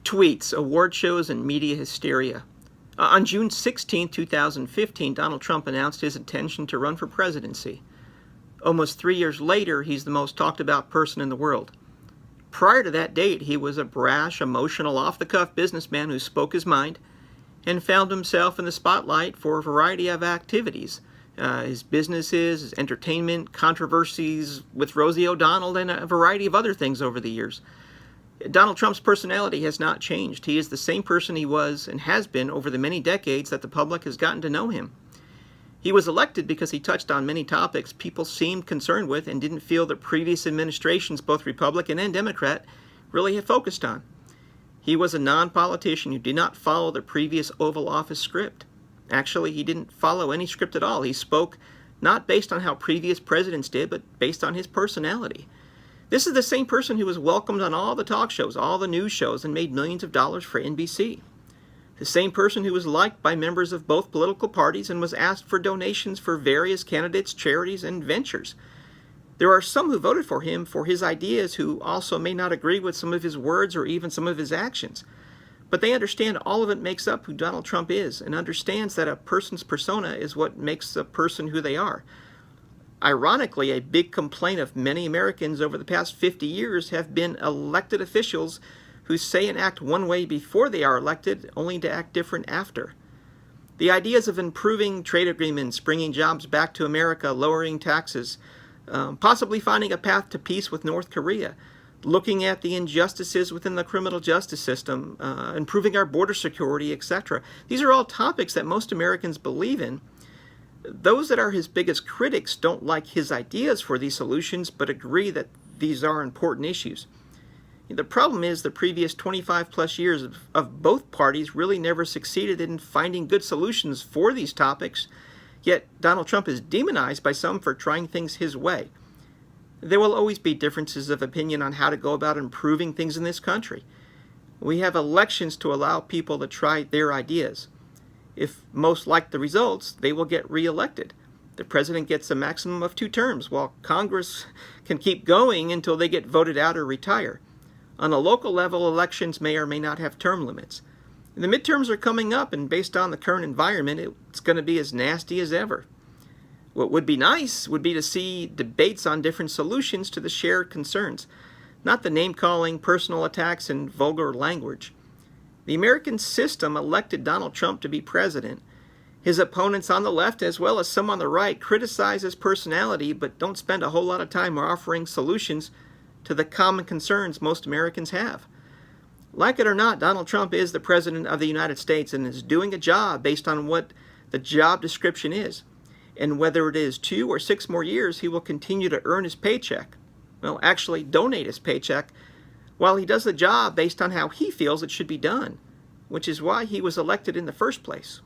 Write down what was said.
Tweets, award shows, and media hysteria. On June 16, 2015, Donald Trump announced his intention to run for presidency. Almost 3 years later, he's the most talked about person in the world. Prior to that date, he was a brash, emotional, off-the-cuff businessman who spoke his mind and found himself in the spotlight for a variety of activities. His businesses, his entertainment, controversies with Rosie O'Donnell, and a variety of other things over the years. Donald Trump's personality has not changed. He is the same person he was and has been over the many decades that the public has gotten to know him. He was elected because he touched on many topics people seemed concerned with and didn't feel that previous administrations, both Republican and Democrat, really had focused on. He was a non-politician who did not follow the previous Oval Office script. Actually, he didn't follow any script at all. He spoke not based on how previous presidents did, but based on his personality. This is the same person who was welcomed on all the talk shows, all the news shows, and made millions of dollars for NBC. The same person who was liked by members of both political parties and was asked for donations for various candidates, charities, and ventures. There are some who voted for him for his ideas who also may not agree with some of his words or even some of his actions. But they understand all of it makes up who Donald Trump is and understands that a person's persona is what makes a person who they are. Ironically, a big complaint of many Americans over the past 50 years have been elected officials who say and act one way before they are elected, only to act different after. The ideas of improving trade agreements, bringing jobs back to America, lowering taxes, possibly finding a path to peace with North Korea, looking at the injustices within the criminal justice system, improving our border security, etc. These are all topics that most Americans believe in. Those that are his biggest critics don't like his ideas for these solutions, but agree that these are important issues. The problem is the previous 25 plus years of both parties really never succeeded in finding good solutions for these topics, yet Donald Trump is demonized by some for trying things his way. There will always be differences of opinion on how to go about improving things in this country. We have elections to allow people to try their ideas. If most like the results, they will get reelected. The president gets a maximum of 2 terms, while Congress can keep going until they get voted out or retire. On a local level, elections may or may not have term limits. The midterms are coming up, and based on the current environment, it's going to be as nasty as ever. What would be nice would be to see debates on different solutions to the shared concerns, not the name-calling, personal attacks, and vulgar language. The American system elected Donald Trump to be president. His opponents on the left, as well as some on the right, criticize his personality, but don't spend a whole lot of time offering solutions to the common concerns most Americans have. Like it or not, Donald Trump is the President of the United States and is doing a job based on what the job description is. And whether it is 2 or 6 more years, he will continue to earn his paycheck. Well, actually donate his paycheck while he does the job based on how he feels it should be done, which is why he was elected in the first place.